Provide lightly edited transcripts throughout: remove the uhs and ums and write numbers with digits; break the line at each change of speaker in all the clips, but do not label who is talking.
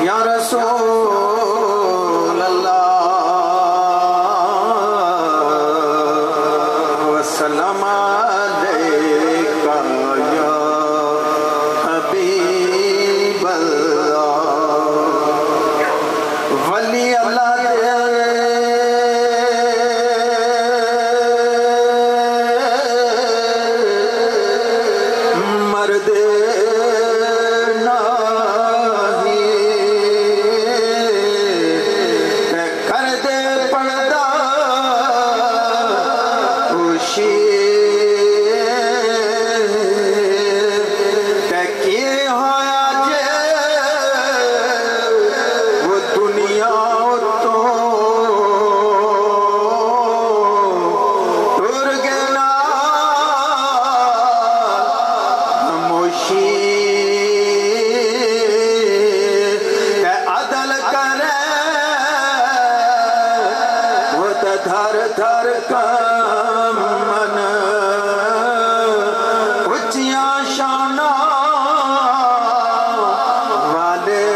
یا رسول اللہ وسلام علیکہ یا حبیب اللہ ولی اللہ دھر دھر کام من اچیاں شانہ والے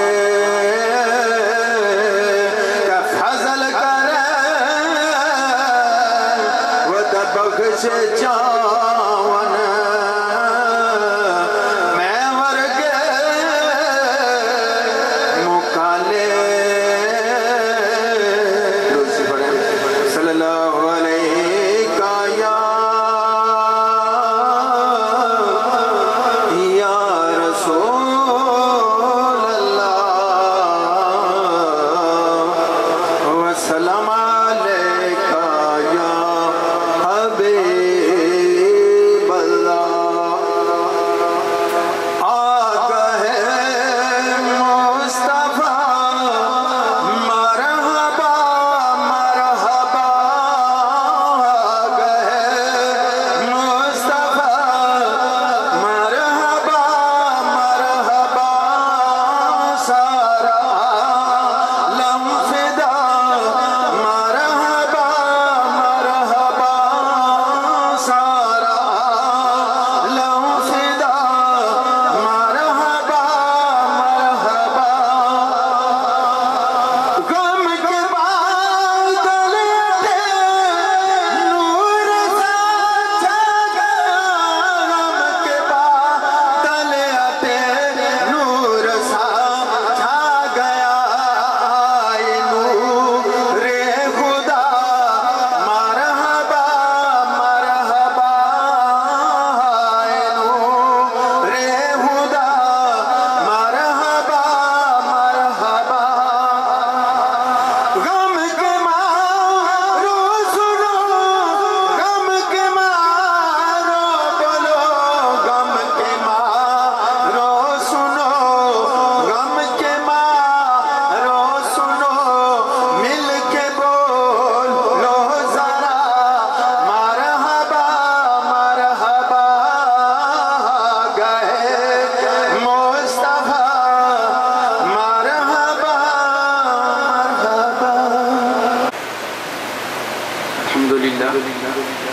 کا فضل کرے وہ بخش جاون میں ورگے مکالے صلی اللہ علیہ یا رسول اللہ وسلام علیکہ یا حبیب اللہ آگہ مصطفیٰ مرحبا مرحبا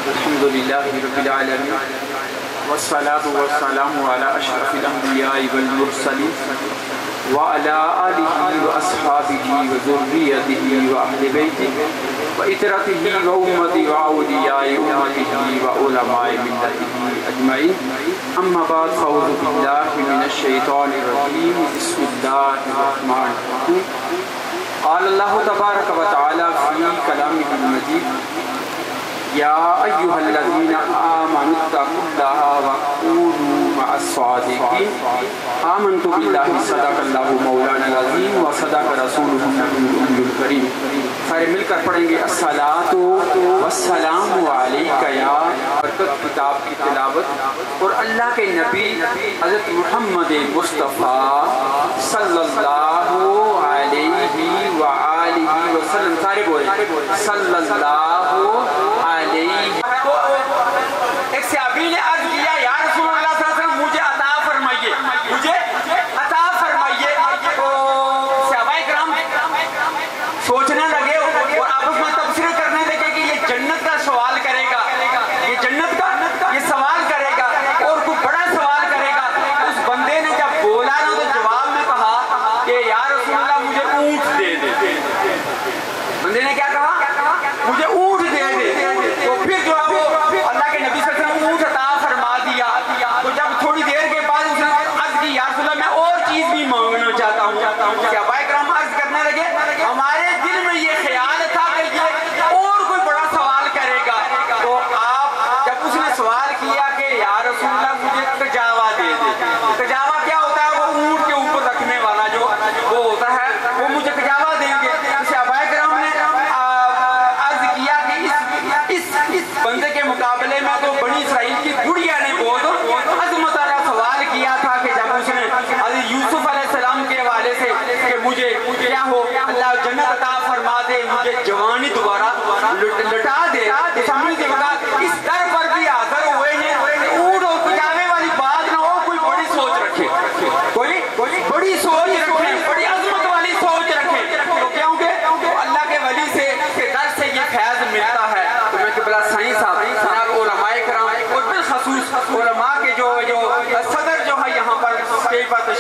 الحمدللہ رب العالمین والصلاة والسلام على اشرف الانبیاء والمرسلین وعلى آلہ واصحابہ وذریتہ واہل بیتہ وإطرتہ وامتہ وأولیاء امتہ وعلماء ملتہ اجمعین اما بعد فاعوذ باللہ من الشیطان الرجیم بسم اللہ الرحمن الرحیم قال اللہ تبارک وتعالی فی کلامہ المجید یا ایہا الذین آمنوا اتقوا اللہ وکونوا مع الصادقین آمنت باللہ صدق اللہ مولانا العظیم وصدق رسولہ النبی الکریم. سارے مل کر پڑھیں گے الصلاۃ والسلام علیکہ یا برکت کتاب کی تلاوت اور اللہ کے نبی حضرت محمد مصطفیٰ صلی اللہ علیہ وآلہ وسلم. سارے بولیں صلی اللہ علیہ. ایک صحابی نے عرض کیا یا رسول اللہ صلی اللہ علیہ وسلم مجھے عطا فرمائیے مجھے عطا فرمائیے. تو صحابہ کرام سوچنے لگے اور آپس میں تبصرہ کرنے لگے کہ یہ جنت کا سوال کرے گا یہ جنت کا یہ سوال کرے گا.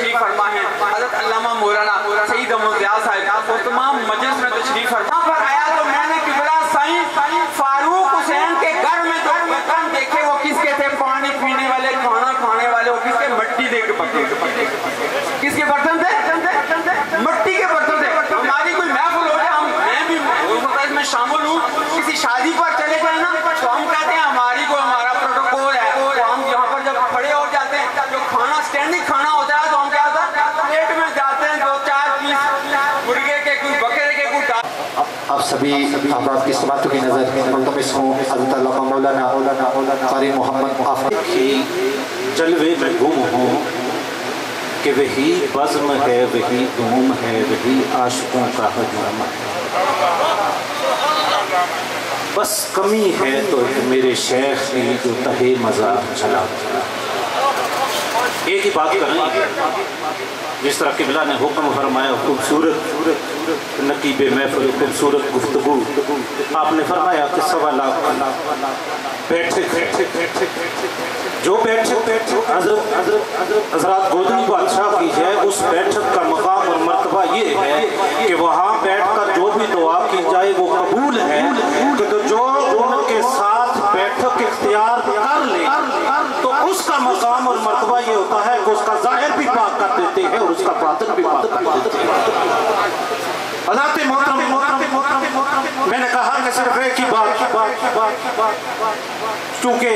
تشریف فرما ہے حضرت علامہ مولانا سید احمد ضیاء صاحب، وہ تمام مجلس میں تشریف فرما پر آیا تو میں نے قبلہ سائیں فاروق حسین کے گھر میں جو برتن دیکھے وہ کس کے تھے؟ پانی پینے والے، کھانا کھانے والے، وہ کس کے؟ مٹی دے کے برتن، کس کے برتن تھے؟ مٹی کے برتن تھے۔ ہماری کوئی محفل ہو جائے، میں بھی اس میں شامل ہوں، کسی شادی پر چلے جائیں نا تو ہم کہتے ہیں ہماری کو ہمارا پروٹوکول ہے، تو ہم یہاں پر جب کھڑے ہو جاتے ہیں، جو کھانا اسٹینڈنگ کھانا ہوتا ہے تو ہم کیا ہوتا ہے پلیٹ میں جاتے ہیں 2-4 پیس مرغے کے، کوئی بکرے کے، کوئی
آپ سبھی احباب کی سماعتوں کی نظر ملتمس ہوں حضرت علامہ مولانا قاری محمد آفاق
کی جلوے میں گم ہوں کہ وہی بزم ہے، وہی دھوم ہے، وہی عاشقوں کا ہجوم ہے۔ بس کمی ہے تو میرے شیخ نے جو تہے مزار چلا۔ ایک ہی بات کریں گے، جس طرح قبلہ نے حکم فرمایا، خوبصورت نقیب محفل، خوبصورت گفتگو، آپ نے فرمایا کہ 1.25 لاکھ بیٹھک، جو بیٹھک حضرات گودنی بادشاہ کی ہے، اس بیٹھک کا مقام اور مرتبہ یہ ہے کہ وہاں بیٹھ کر جو بھی دعا کی جائے وہ قبول ہے، کہ جو ان کے ساتھ بیٹھک اختیار کر لے تو اس کا مقام اور مرتبہ یہ ہوتا ہے کہ اس کا ظاہر بھی پاک کر دیتے ہیں اور اس کا باطن بھی پاک کر دیتے ہیں۔ حضرات محترم، میں نے کہا کہ صرف ایک ہی بات، چونکہ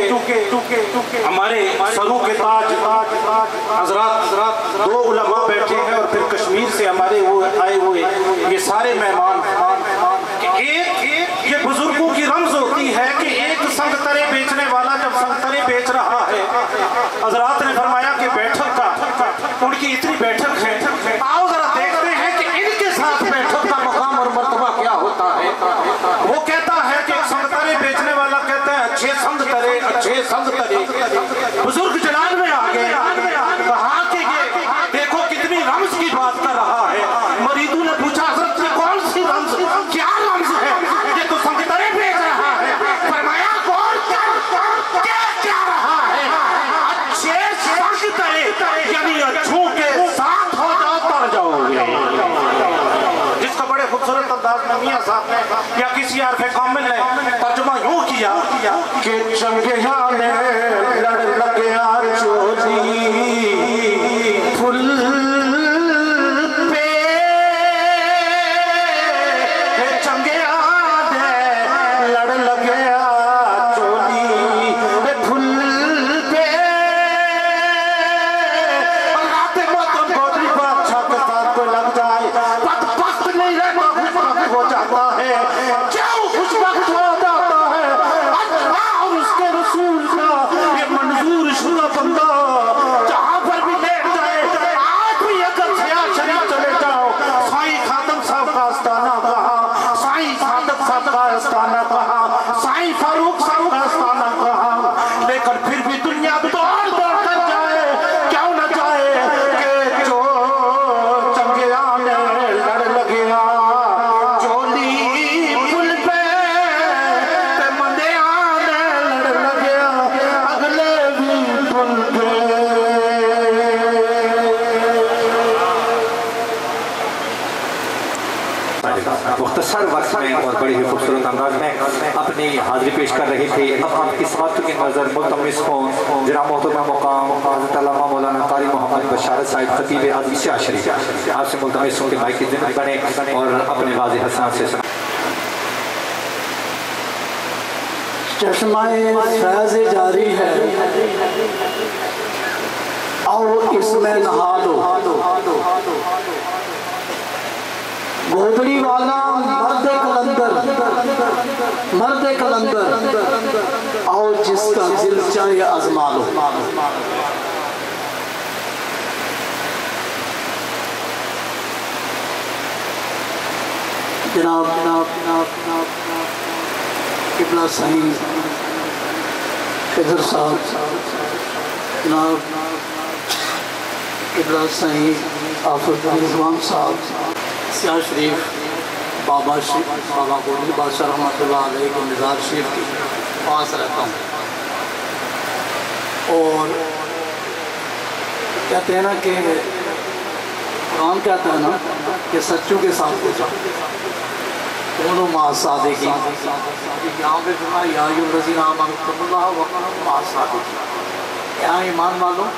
ہمارے سروں کے تاج حضرات 2 علماء بیٹھے ہیں اور پھر کشمیر سے ہمارے آئے ہوئے یہ سارے مہمان کہ ایک یہ بزرگوں کی رمز ہوتی ہے کہ ایک سنگترے بیچنے والا جب سنگترے بیچ رہا ہے، حضرات نے فرمایا کہ بیٹھک کا ان کی اتنی بیٹھک ہے، آؤ ذرا دیکھتے ہیں کہ ان کے ساتھ بیٹھک کا مقام اور مرتبہ کیا ہوتا ہے۔ وہ کہتا ہے کہ ایک سنگترے بیچنے والا کہتا ہے اچھے سنگترے، بزرگ جلال میں آگئے، کہا کہ یہ دیکھو کتنی رمز کی بات کر رہا ہے۔ مریدوں نے پوچھا حضرت یہ کون سی رمز، کیا رمز ہے؟ یہ تو سنگترے بیچ رہا ہے۔ فرمایا غور کر کیا رہا ہے؟ اچھے سنگترے، یعنی اچھوں کے ساتھ ہو جاؤ تر جاؤ گے، جس کا بڑے خوبصورت انداز میں میاں صاحب نے یا کسی عارف کامل نے ترجمہ یوں کیا کہ چنگیاں نے لڑ لگیا چولی پھل پہ، چنگیاں نے لڑ لگیا چولی پھل پہ، اللہ کے موتن گودری بادشاہ کے ساتھ کوئی لگ جائے بدبخت نہیں رہتا، خوشبخت ہو جاتا ہے۔ کیوں خوشبخت ہو جاتا ہے؟ اللہ اور اس کے رسول کا یہ منظور شدہ بندہ جہاں پر بھی لیٹ جائے، آج بھی اگر سیاہ شریف چلے جاؤ، سائیں خاتم صاحب کا آستانہ کہا، سائیں خاتم صاحب کا آستانہ کہا، سائیں فاروق صاحب کا آستانہ کہا، لیکن پھر بھی دنیا دوڑ کر جائے، کیوں نہ جائے کہ جو چنگیاں نے لڑ لگیا چولی پھل پہ، تے مندیاں نے لڑ لگیا اگلے بھی پھل پہ۔
مختصر وقت میں اور بڑی ہی خوبصورت انداز میں اپنی حاضری پیش کر رہے تھے۔ اب آپ کی سماعتوں کی نظر ملتمس ہوں جناب محترمہ مقام حضرت علامہ مولانا قاری محمد بشارت صاحب خطیب اعظم سیاہ شریف، آپ سے ملتمس ہوں کہ مائک کی ذمہ بنے اور اپنے واضح حسنات سے سنا۔
چشمہ فیض جاری ہے، اور اس میں نہا دو، گودڑی والا مرد کلندر، اور جس کا دل چاہے آزما لو۔ جناب قبلہ سائیں خضر صاحب، جناب قبلہ سائیں آفت رضوان صاحب، سیاہ شریف بابا گودنی بادشاہ رحمۃ اللہ علیہ کے مزار شریف کے پاس رہتا ہوں، اور کہتے ہیں نا کہ قرآن کہتا ہے نا کہ سچوں کے ساتھ ہو جاؤ، دونوں مع الصادقین۔ یہاں پہ فرمایا یا ایھا الذین آمنوا اتقوا اللہ وکونوا مع الصادقین، یہاں ایمان والوں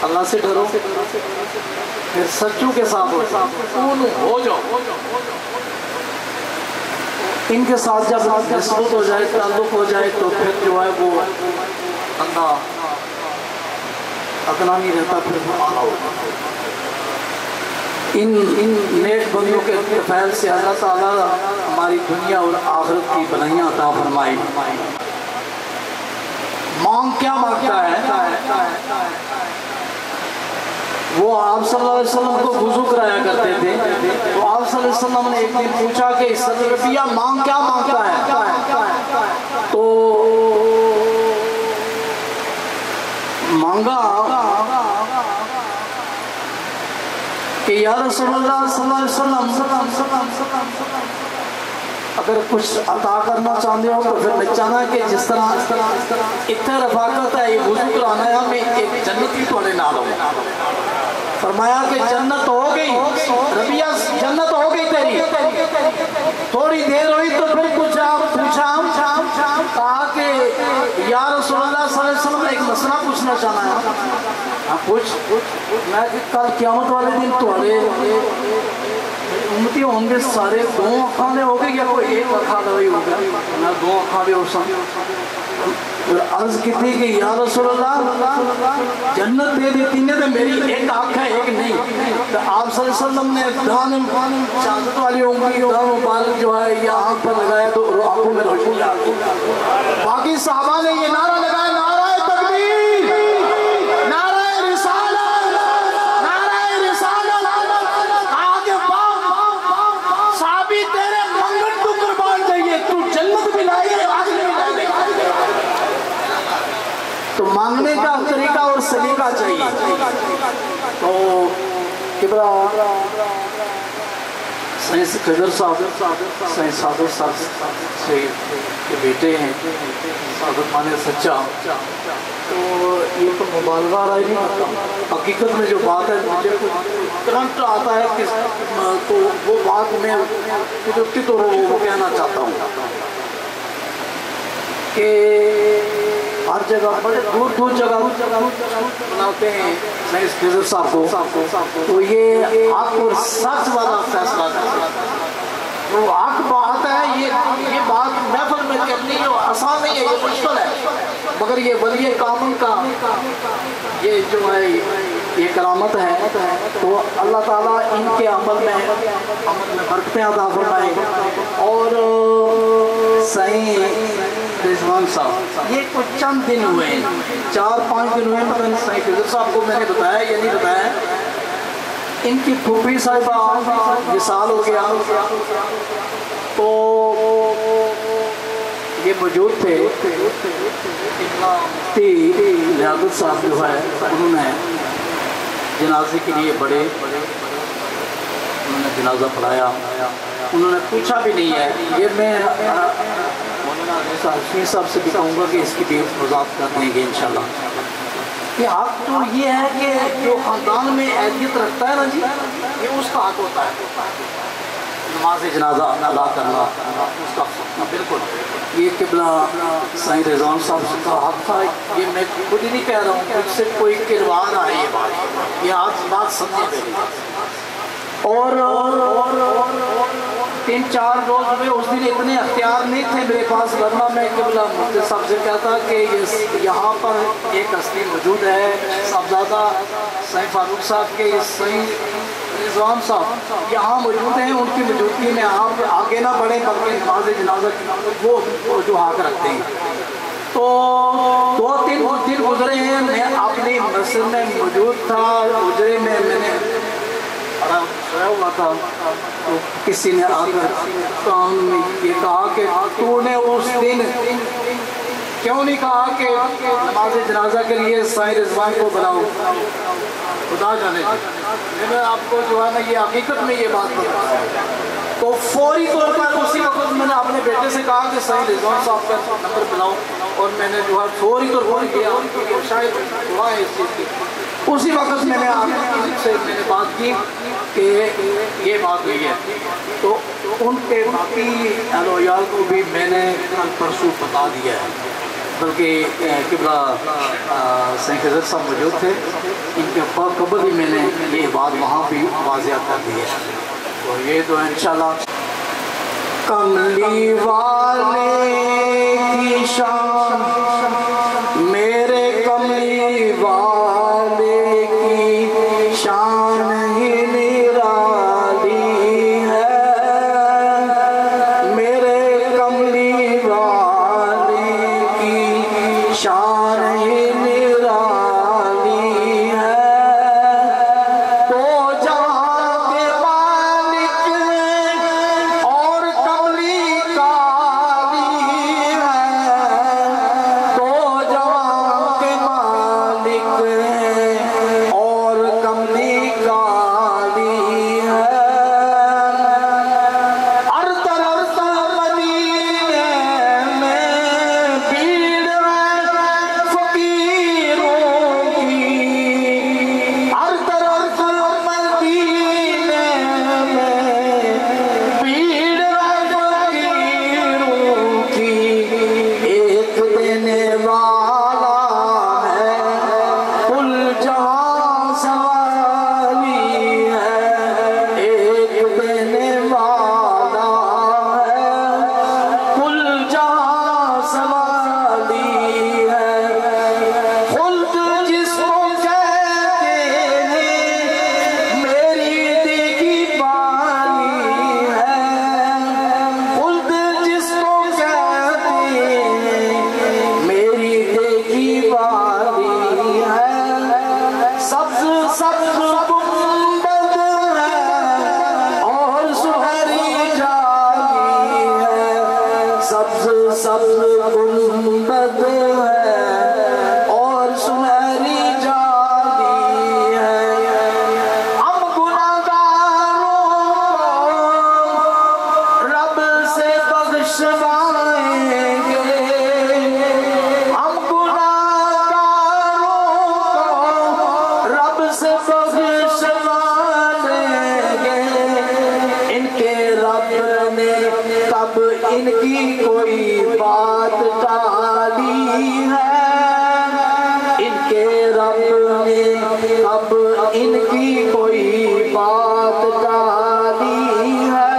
اللہ سے ڈرو، پھر سچوں کے ساتھ ہو جاؤ، ان کے ساتھ جب نسبت ہو جائے، تعلق ہو جائے، تو پھر جو ہے وہ بندہ ادنا نہیں رہتا، پھر اعلیٰ ہوتا۔ ان نیک بندوں کے فیض سے اللہ تعالیٰ ہماری دنیا اور آخرت کی بھلائیاں عطا فرمائے۔ مانگ کیا مانگتا ہے؟ وہ آپ صلی اللہ علیہ وسلم کو وضو کرایا کرتے تھے، تو آپ صلی اللہ علیہ وسلم نے ایک دن پوچھا کہ ربیہ مانگ کیا مانگتا ہے؟ تو مانگا کہ یا رسول اللہ صلی اللہ علیہ وسلم اگر کچھ عطا کرنا چاہتے ہو تو پھر نچانا کہ جس طرح اتنے رفاقت ہے، یہ وضو کرانا ہے، ہمیں ایک جنتی تھوڑے نال ہو۔ فرمایا کہ جنت ہو گئی ربیہ، جنت ہو گئی تیری۔ تھوڑی دیر ہوئی تو پھر کچھ پوچھا، کہا کہ یا رسول اللہ صلی اللہ علیہ وسلم نے ایک مسئلہ پوچھنا چاہنا ہے۔ پوچھ۔ میں کہ کل قیامت والے دن تھوڑے امتی ہوں گے سارے دو آنکھاں ہو گئے یا کوئی ایک آنکھاں ہوئی ہوگا؟ میں دو آنکھاں ہو سن۔ عرض کی تھی کہ یا رسول اللہ جنت دے دیتی نے تو میری ایک آنکھ ہے ایک نہیں۔ تو آپ صلی اللہ علیہ وسلم نے دان شہادت والی انگلی دان مبارک جو ہے یہ آنکھ پر لگایا تو آنکھوں میں روشنی آ گئی۔ باقی صحابہ نے یہ نعرہ لگایا، نعرہ تکبیر، نعرہ رسالت، نعرہ رسالت۔ آگے باپ صحابی تیرے منگل تو قربان چاہیے، تو جنت بھی لائے آخر بھی لائے۔ تو مانگنے کا طریقہ اور سلیقہ چاہیے۔ تو کبرا سائنس خضر صاحب، سائنس صادق صاحب سے کے بیٹے ہیں، صادق مانے سچا۔ تو یہ تو مبالغہ رہا نہیں کرتا، حقیقت میں جو بات ہے مجھے کرنٹ آتا ہے تو وہ بات میں قدرتی طور پر وہ کہنا چاہتا ہوں کہ ہر جگہ بڑے دور دور جگہ بناتے ہیں سائنس خضر صاحب کو، تو یہ حق اور سچ والا فیصلہ کرتے ہیں۔ وہ حق بات ہے، یہ بات محفل میں کرنی جو آسان نہیں ہے، یہ مشکل ہے، مگر یہ ولی کامل کا یہ جو ہے یہ کرامت ہے۔ تو اللہ تعالیٰ ان کے عمل میں برکتیں عطا فرمائے۔ اور صحیح رضوان صاحب یہ کچھ چند دن ہوئے ہیں، 4-5 دن ہوئے، پتہ نہیں صحیح خضر صاحب کو میں نے بتایا یا نہیں بتایا، ان کی پھوپھی صاحبہ وصال ہو گیا۔ تو یہ موجود تھے، مفتی لیاقت صاحب جو ہے انہوں نے جنازے کے لیے بڑے، انہوں نے جنازہ پڑھایا، انہوں نے پوچھا بھی نہیں ہے۔ یہ میں شیر صاحب سے بھی کہوں گا کہ اس کی بھی وضاحت کر دیں گے انشاءاللہ۔ یہ حق تو یہ ہے کہ جو خاندان میں اہلیت رکھتا ہے نا جی، یہ اس کا حق ہوتا ہے، نماز جنازہ ادا کرنا اس کا بالکل۔ یہ قبلہ سائیں رضوان صاحب کا حق تھا، یہ میں خود ہی نہیں کہہ رہا ہوں، کچھ سے کوئی کروان آ رہی ہے بات، یہ آج بات سمجھے پہلے۔ اور 3-4 روز ہوئے، اس دن اتنے اختیار نہیں تھے میرے پاس، ورنہ میں قبلہ مفتی صاحب سے کہتا کہ یہاں پر ایک ہستی موجود ہے، صاحبزادہ سائیں فاروق صاحب کے سائیں رضوان صاحب یہاں موجود ہیں، ان کی موجودگی میں آپ آگے نہ بڑھیں بلکہ نماز جنازہ وہ جو حق رکھتے ہیں۔ تو 2-3 دن گزرے ہیں، میں اپنی مسجد میں موجود تھا، اجرے میں میں نے سویا ہوا تھا، تو کسی نے آ کر کان میں یہ کہا کہ تو نے اس دن کیوں نہیں کہا کہ نماز جنازہ کے لیے سائیں رضوان کو بلاؤ؟ خدا جانے، میں نے آپ کو جو ہے نا یہ حقیقت میں یہ بات بتا تو فوری طور پر اسی وقت میں نے اپنے بیٹے سے کہا کہ سعید رضوان صاحب کا نمبر بناؤ، اور میں نے جو ہے فوری طور پر کیا، شاید دعا ہے اس چیز کی۔ اسی وقت میں نے آپ سے میں نے بات کی کہ یہ بات ہوئی ہے، تو ان کے باقی اہل و عیال کو بھی میں نے کل پرسوں بتا دیا ہے، بلکہ قبلہ سید خضر صاحب موجود تھے، ان کے قبل ہی میں نے یہ بات وہاں بھی واضح کر دی ہے۔ تو یہ تو انشاءاللہ کملی والے کی شان، میرے کملی والے کی شان ہی نرالی ہے، میرے کملی والے کی شان ہی نرالی ہے، تو جہاں کے مالک اور کملی کالی ہے، تو جہاں کے مالک اور کملی کالی ہے، ہر طرف مدینے میں بھیڑ ہے فقیروں کی، ہر طرف مدینے میں بھیڑ ہے فقیروں کی، ایک دینے والا ہے کل جہاں سوالی ہے، ایک دینے والا ہے کل جہاں سوالی ہے، خلد جس کو کہتے ہیں میری دیگی پانی ہے، خلد جس کو کہتے ہیں میری دیگی پانی ہے، سبز سبز گنبد ہے اور سنہری جالی ہے، سبز سبز گنبد ہے اور سنہری جالی ہے، ہم گناہگاروں کو رب سے بخشوائیں گے، ہم گناہگاروں کو رب سے بخشوائیں گے، ان کے رب نے کب ان کی کوئی بات ٹالی ہے، ان کے رب نے کب ان کی کوئی بات ٹالی ہے،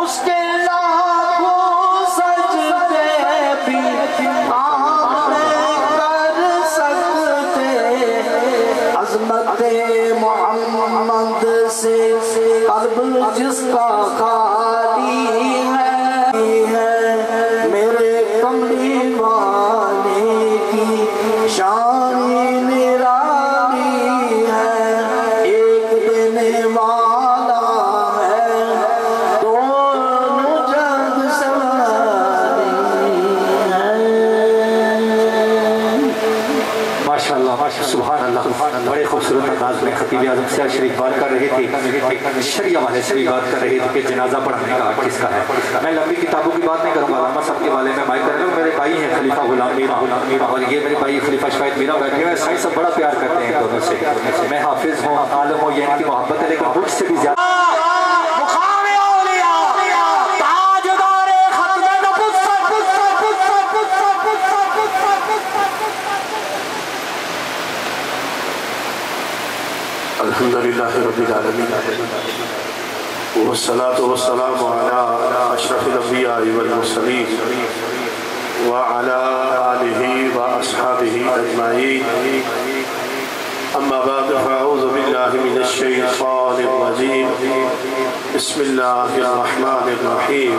اس کے لاکھوں سجدے بھی آپ نہیں کر سکتے، عظمت محمد سے قلب جس کا خالی ہے، میرے کملی والے کی شان نرالی ہے، ایک دینے والا ہے دونوں جگ سواری ہے۔
ماشاءاللہ سبحان اللہ، بڑے خوبصورت انداز میں خطیب اعظم سیاہ شریف بات کر رہے تھے، ایک شریعہ والے سے بھی بات کر رہے تھے کہ جنازہ پڑھنے کا حق کس کا ہے۔ میں لمبی کتابوں کی بات نہیں کروں گا، علامہ صاحب کے والے میں مائک کر رہا ہوں، میرے بھائی ہیں خلیفہ غلام میرا، اور یہ میرے بھائی خلیفہ شفایت میرا بیٹھے ہوئے، سائیں سب بڑا پیار کرتے ہیں دونوں سے، میں حافظ ہوں عالم ہوں، یہ ان کی محبت ہے، لیکن مجھ سے بھی زیادہ
الحمدللہ رب العالمین، والصلاة والسلام على اشرف الانبیاء والمرسلین وعلى آلہ واصحابہ اجمعین، اما بعد فاعوذ باللہ من الشیطان الرجیم، بسم اللہ الرحمن الرحیم،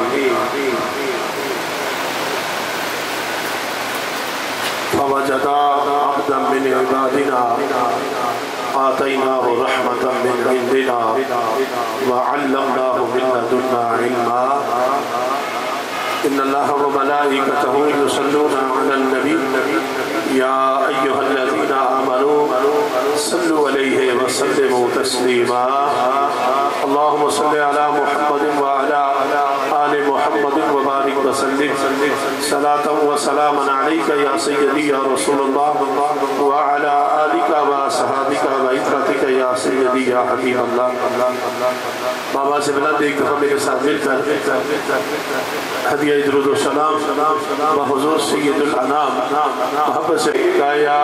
فوجدا عبدا من عبادنا آتيناه رحمة من عندنا وعلمناه من لدنا علما، إن الله وملائكته يصلون على النبي يا أيها الذين آمنوا صلوا عليه
وسلموا تسليما اللهم صل على محمد وعلى آل محمد وبارك وسلم صلاة وسلاما عليك يا سيدي يا رسول الله وعلى آلك وصحابك وإطرتك يا سيدي يا حبيب الله بابا سے بلند ایک دفعہ میرے ساتھ مل کر ہدیہ درود و سلام بحضور سید الانام محبت سے یا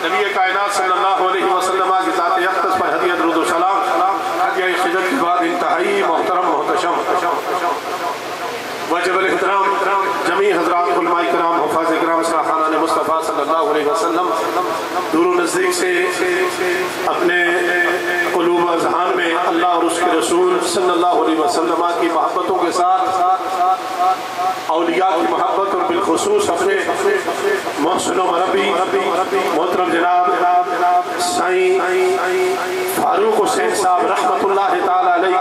نبی کائنات صلی اللہ علیہ وسلم کی ذات اقدس پر ہدیہ درود و سلام ہدیہ خدمت کے بعد انتہائی محترم محتشم واجب الاحترام جمیع حضرات علماء کرام حفاظ کرام خانان مصطفیٰ صلی اللہ علیہ وسلم دور و نزدیک سے اپنے قلوب و اذہان میں اللہ اور اس کے رسول صلی اللہ علیہ وسلم کی محبتوں کے ساتھ اولیاء کی محبت اور بالخصوص اپنے محسن و مربی محترم جناب سائیں فاروق حسین صاحب رحمت اللہ تعالی علیہ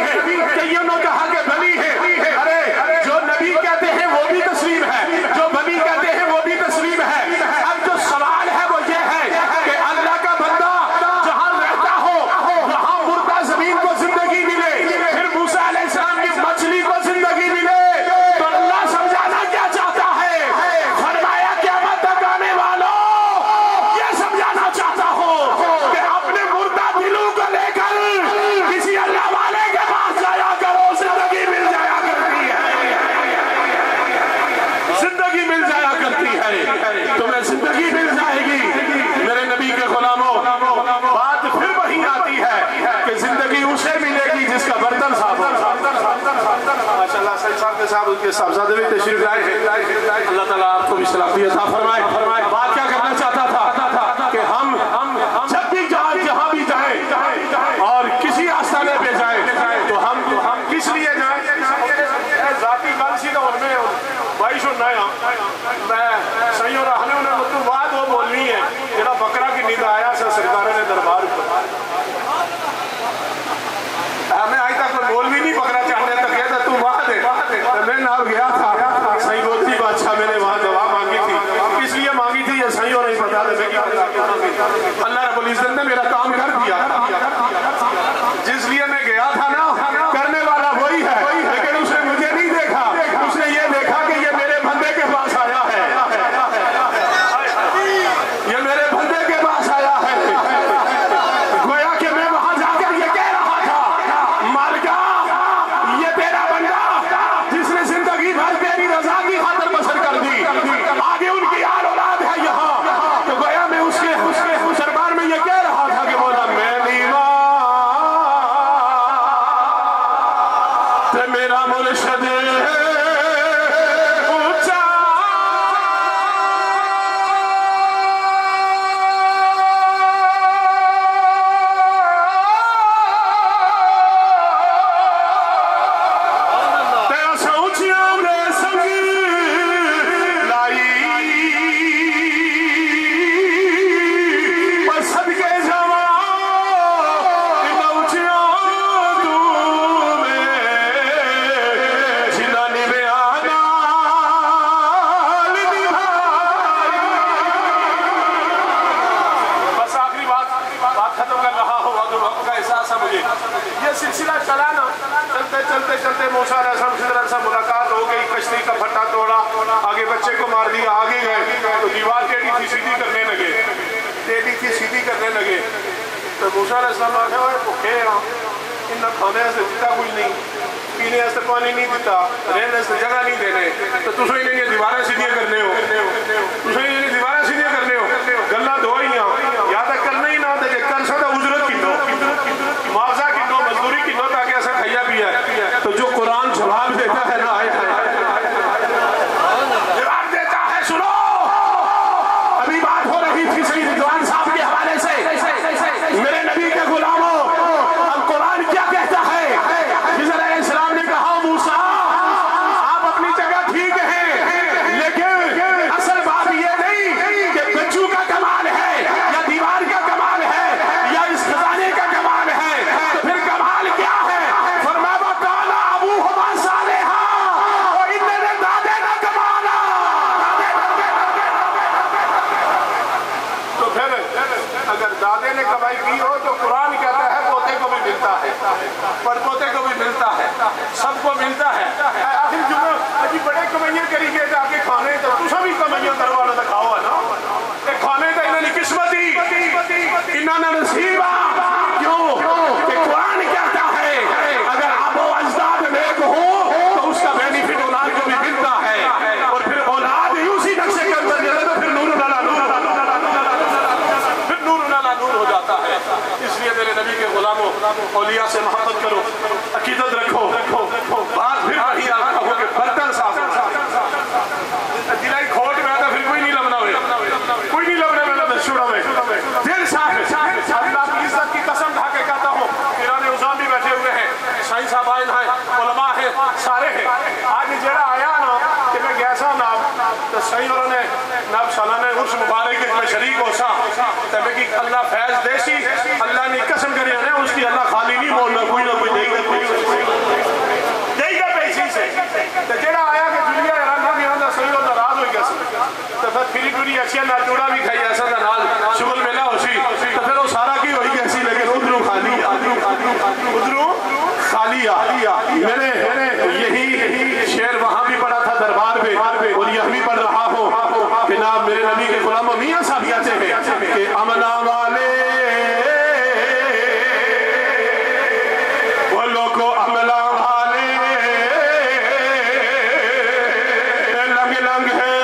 نبی ہے, کئیوں نے کہا کہ ولی ہے. ارے جو نبی کہتے ہیں وہ بھی تسلیم ہے, جو ولی کہتے ہیں وہ بھی تسلیم ہے. اب جو سوال ہے وہ یہ ہے کہ اللہ کا بندہ جہاں رہتا ہو وہاں مردہ زمین کو زندگی ملے, پھر موسیٰ علیہ السلام کی مچھلی کو زندگی ملے, تو اللہ سمجھانا کیا چاہتا ہے؟ فرمایا قیامت تک آنے والوں یہ سمجھانا چاہتا ہوں کہ اپنے مردہ دلوں کو لے کر کسی اللہ والے کے پاس جایا کرو, زندگی مل جایا کرتی ہے, زندگی مل جایا کرتی ہے, تمہیں زندگی مل جائے گی. میرے نبی کے غلاموں, بات پھر وہی آتی ہے کہ زندگی اسے ملے گی جس کا برتن صاف ہو. ماشاءاللہ سید صاحب کے ساتھ ان کے صاحبزادے بھی تشریف لائے ہیں, اللہ تعالیٰ آپ کو بھی صلاحیت عطا فرمائے. بات کیا کرنا چاہتا تھا کہ ہم جب بھی جہاں بھی جائیں اور کسی آستانے پہ جائیں تو ہم کس لیے جائیں؟ ذاتی کالسی کا ان میں بھائی سننا ہے, میں صحیح اور رہنے انہیں مطلب بات وہ بولنی ہے جنہا بکرا کی نیند آیا سے سرکارے نے دربار ہمیں آئی تک کوئی بول بھی نہیں پکڑا چاہنے تک کہتا تو وہاں دے, میں نہ گیا تھا صحیح گوتھی بادشاہ میں نے وہاں دعا مانگی تھی, کس لیے مانگی تھی یہ صحیح اور نہیں بتا دے. اللہ رب العزت نے میرا کام کر دیا, جس لیے میں گیا تھا نا کرنے والا وہی ہے, لیکن اس نے مجھے نہیں دیکھا, اس نے یہ دیکھا کہ یہ میرے بندے کے پاس آیا ہے, یہ میرے بندے کے پاس آیا ہے. گویا کہ میں وہاں جا کر یہ کہہ رہا تھا مالکا یہ تیرا بندہ جس نے زندگی بھر تیری رضا کی خاطر بسر کر دی, آگے ان کی آل اولاد ہے یہاں, تو گویا میں اس کے دربار میں یہ کہہ رہا تھا کہ مولا میں میرا مرشد اونچا تیرا سوچیاں میں سنگ لائی اور صدقے جوان اونچیاں یہ سلسلہ چلا نا, چلتے موسیٰ علیہ السلام سے ملاقات ہو گئی, کشتی کا پھٹا توڑا, آگے بچے کو مار دیا, آگے گئے تو دیوار ٹیڑھی تھی سیدھی کرنے لگے, تو موسیٰ علیہ السلام آگے ہوئے بھوکے ہیں, انہیں کھانے سے دیتا کچھ نہیں, پینے سے پانی نہیں دیتا, رہنے سے جگہ نہیں دینے, تو تُسے انہیں یہ دیواریں سیدھیاں کرنے ہو, گلہ دھوئیاں یا تک کرنا ہی نہ دے کہ کر سکتا اجرت کی دو, معاوضہ کی دو, مزدوری کی دو, تاکہ ایسا کھیا بھی ہے. تو جو قرآن جواب دیتا ہے نا, جواب دیتا ہے. سنو, ابھی بات ہو رہی تھی سید رضوان صاحب کے حوالے سے, میرے نبی کے غلاموں, اب قرآن کیا کہتا ہے؟ خضر علیہ السلام نے کہا موسیٰ آپ اپنی جگہ ٹھیک ہیں, لیکن اصل بات یہ نہیں کہ بچوں کا کمال ہے یا دیوار کا کمال ہے یا اس خزانے کا کمال ہے, تو پھر کمال کیا ہے؟ فرمایا کالا ابوہما صالحا اور انہیں نے دادے نہ کمالا. تو پھر اگر دادے نے کمائی کی ہو تو قرآن کہتا ہے پوتے کو بھی ملتا ہے, پر پوتے کو بھی ملتا ہے, سب کو ملتا ہے. آخر جمعہ اجی بڑے کمائیاں کری گئے جا کے کھانے, تو تُسا بھی کمائیاں دروانا دکھاؤ ہے نا, کہ کھانے کا انہوں نے قسمتی انہوں نے نصیبہ. کیوں کہ قرآن کہتا ہے اگر آپ و اجداد نیک ہو تو اس کا بینیفٹ اولاد کو بھی ملتا ہے, اور پھر اولاد ہی اسی نقشے کے اندر جائے تو پھر نور نور ہو جاتا ہے. اس لیے میرے نبی کے غلاموں, اولیاء سے محبت کرو, عقیدت رکھو. بات پھر وہی آتا ہو کہ برتن صاف دلائی کھوٹ میں آتا, پھر کوئی نہیں لبنا میں چھوڑا میں دل صاف ہے. اللہ کی عزت کی قسم کھا کے کہتا ہوں, ایران نظام بھی بیٹھے ہوئے ہیں, سائنس آبائن ہیں, علماء ہیں, سارے ہیں. آج جڑا آیا نا کہ میں گیا سا ناب, تو صحیح انہوں نے ناب سالانہ عرس مبارک میں شریک ہو سا تبھی کہ اللہ فیض دیسی اللہ نے قسم کرے ہیں اس کی اللہ خالی نہیں بولنا کوئی نہ کوئی دے گا پیسی سے تو جڑا آیا کہ دنیا رانگا بھی آندا صحیح اور ناراض ہوئی گیا تو پھر پھری پوری اچھا نال جوڑا بھی کھائی ایسا دا نال شغل ملا ہو سی تو پھر وہ سارا کی ہوئی گیا سی لیکن ادھروں خالی میں نے یہی شعر وہاں بھی پڑھا تھا دربار میں اور یہ بھی پڑھ رہا ہوں کہ نام میرے نبی کے غلام میاں صاحب کہتے ہیں کہ امنا والے وہ لوگوں عملہ والے لنگ لنگ ہے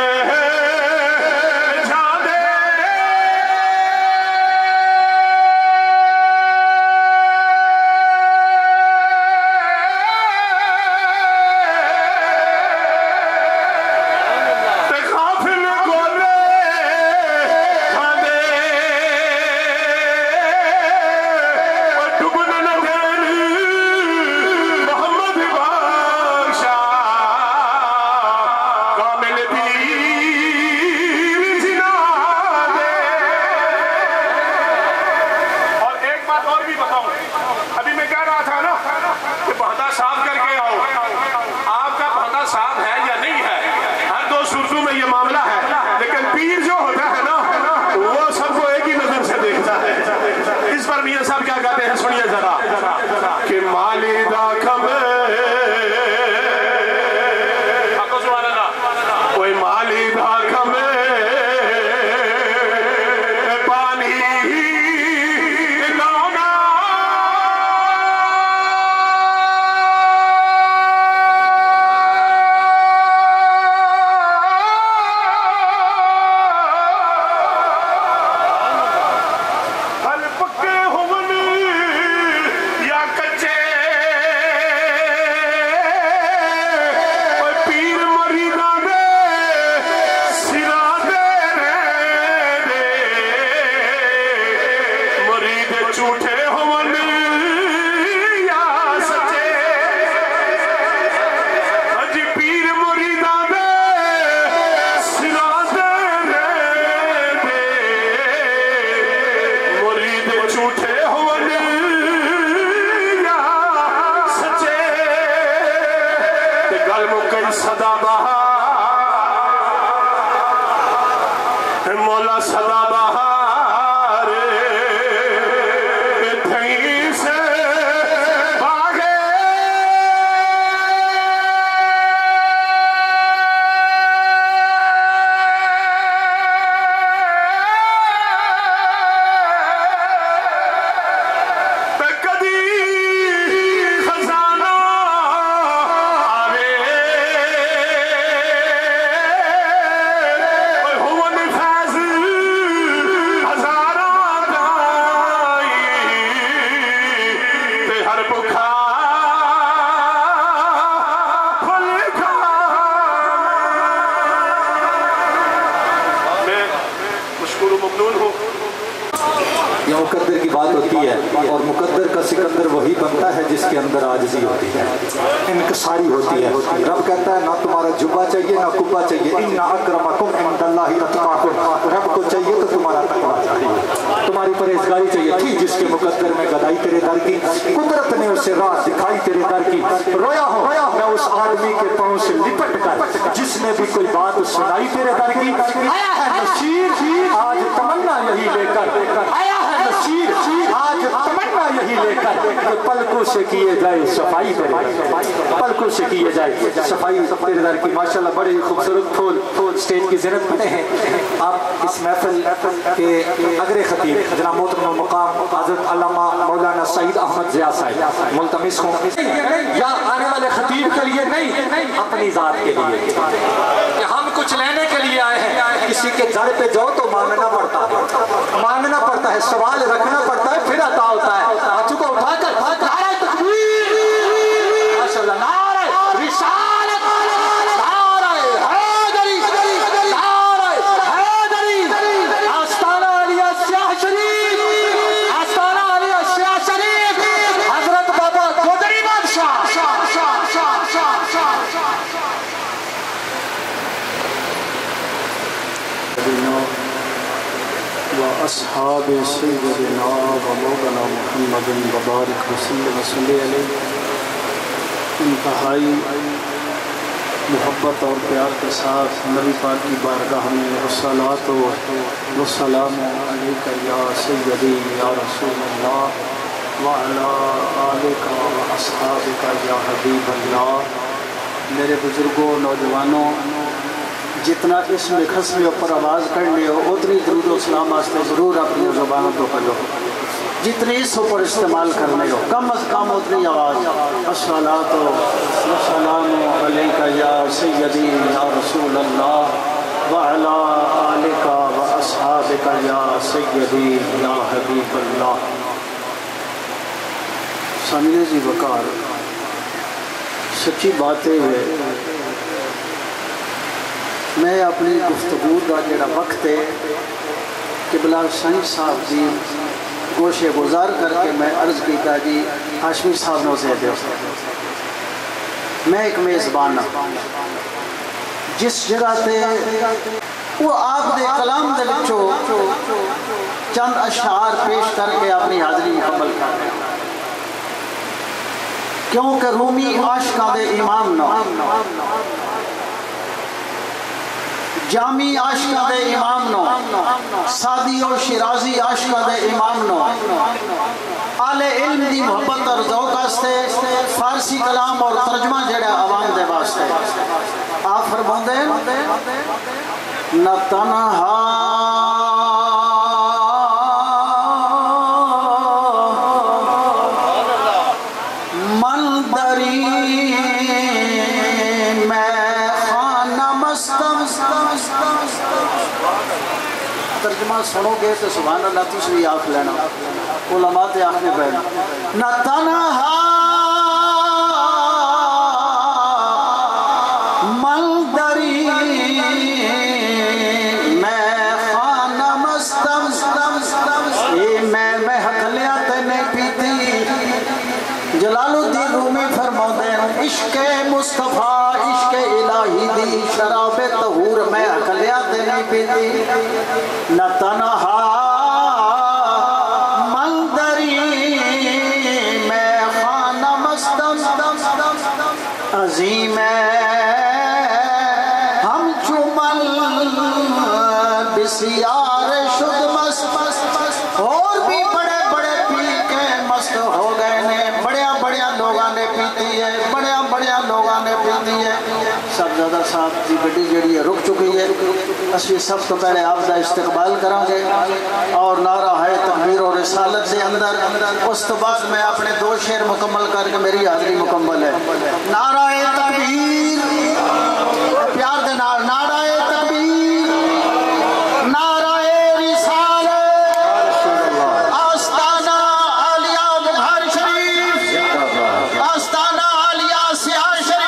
مقدر کی بات ہوتی ہے اور مقدر کا سکندر وہی بنتا ہے جس کے اندر عاجزی ہوتی ہے، انکساری ہوتی ہے۔ رب کہتا ہے نہ تمہارا جبہ چاہیے نہ کبہ چاہیے، ان اکرمکم عند اللہ اتقاکم، رب کو چاہیے تو تمہارا تقویٰ چاہیے، تمہاری پرہیزگاری چاہیے تھی جس کے مقدر میں گدائی تیرے در کی، قدرت نے اسے راہ دکھائی تیرے در کی، رویا ہوں میں اس آدمی کے پاؤں سے لپٹ کر جس نے بھی کوئی بات سنائی تیرے در کی، آیا ہے نشیر آج تمنا یہی لے کر، آیا ہے نشیر آج تمنا یہی لے کر کہ پلکوں سے کیے جائے صفائی کرے، پلکوں سے کیے جائے صفائی تیرے در کی۔ ماشاءاللہ بڑے ہی خوبصورت پھول اسٹیج کی زینت بنے ہیں۔ آپ اس محفل کے اگرے خطیب جناب محترم مقام حضرت علامہ مولانا سعید احمد ضیاء صاحب ملتمس ہوں، یا آنے والے خطیب کے لیے نہیں، اپنی ذات کے لیے کہ ہم کچھ لینے کے لیے آئے ہیں۔ کسی کے گھر پہ جاؤ تو مانگنا پڑتا ہے، سوال رکھنا پڑتا ہے، پھر عطا ہوتا ہے۔ ہاتھوں کو اٹھا کر نعرہ تکبیر، ماشاءاللہ نعرہ رسالت، نعرہ حیدری، نعرہ حیدری، آستانہ علیہ سیاہ شریف، آستانہ علیہ سیاہ شریف، حضرت بابا گودری بادشاہ۔
وأصحاب سيدنا ومولانا محمد وبارك وسلم علیہ۔ انتہائی محبت اور پیار کے ساتھ نبی پاک کی بارگاہ میں الصلاۃ والسلام علیک یا سیدی یا رسول اللہ وعلی آلک واصحابک یا حبیب اللہ۔ میرے بزرگوں، نوجوانوں، جتنا اس میں خسمے اوپر آواز کرنے ہو اتنی درود و سلام واسطے ضرور اپنی زبانوں تو کرو، جتنی اس اوپر استعمال کرنے ہو کم از کم اتنی آواز۔ الصلاۃ والسلام علیک یا سیدی یا رسول اللہ وعلی آلک واصحابک یا سیدی یا حبیب اللہ۔ سامنے جی وقار، سچی باتیں ہے، میں اپنی گفتگو کا جڑا وقت ہے قبلہ سنگ صاحب جی گوشے گزار کر کے میں عرض کیتا جی ہاشمی صاحب نو سے دیو، میں ایک میزبان ہوں جس جگہ تے وہ آپ دے کلام دے بچوں چند اشعار پیش کر کے اپنی حاضری مکمل کر رہے ہیں، کیونکہ رومی عاشقاں دے امام نو، جامی عاشقاں دے امام نو، سادی اور شیرازی عاشقاں دے امام نو، اہل علم دی محبت اور ذوق واسطے فارسی کلام اور ترجمہ جڑا عوام دے واسطے آپ فرماندے نہ تنہا ترجمہ سنو گے تو سبحان اللہ تیسری آنکھ لینا، علماء تے آنکھ میں بینا نہ تنہا ملدری میں خانہ مستم، میں حقلیاں تے نہیں پیتی۔ جلال الدین رومی فرماتے ہیں عشق مصطفیٰ عشق الہی دی شراب طہور میں حقلیاں تے نہیں پیتی۔ نہ تنہا ملدری میں خانہ مستم، عظیم ہم چمل بسیار شد مست، اور بھی بڑے بڑے پی کے مست ہو گئے نے، بڑیا بڑیا لوگاں نے پیتی ہے، بڑیا بڑیا لوگاں نے پیتی ہے۔ سب زیادہ صاحب جی گڈی جیڑی ہے رک چکی ہے، اسی سب تو پہلے آپ کا استقبال کریں گے اور نعرہ ہے تکبیر اور رسالت سے اندر، اس تو بعد میں اپنے دو شعر مکمل کر کے میری حاضری مکمل ہے۔ نعرہ تکبیر، پیار دے نال نعرہ تکبیر، نعرہ رسالت، آستانہ عالیہ بخار شریف، آستانہ عالیہ سیاہ شریف۔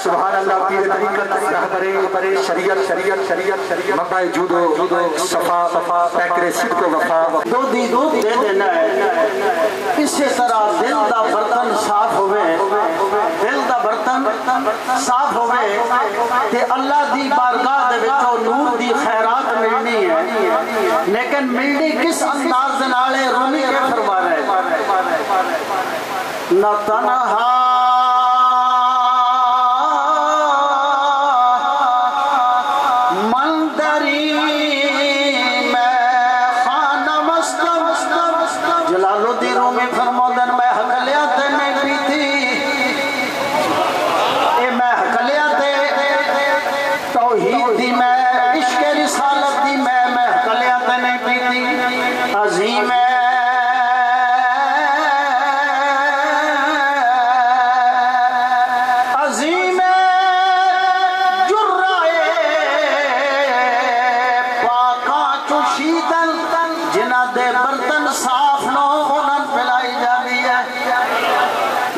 سبحان اللہ پیر طریقت رہبر شریعت مبع جود و صفا پیکر صدق و وفا
دو دے دینا ہے۔ اسی طرح دل دا برتن صاف ہوئے، دل دا برتن صاف ہوئے تے اللہ دی بارگاہ دے وچوں نور دی خیرات ملنی ہے، لیکن ملنی کس انداز دے نال ہے؟ رومی کے فرما رہے نہ تنہا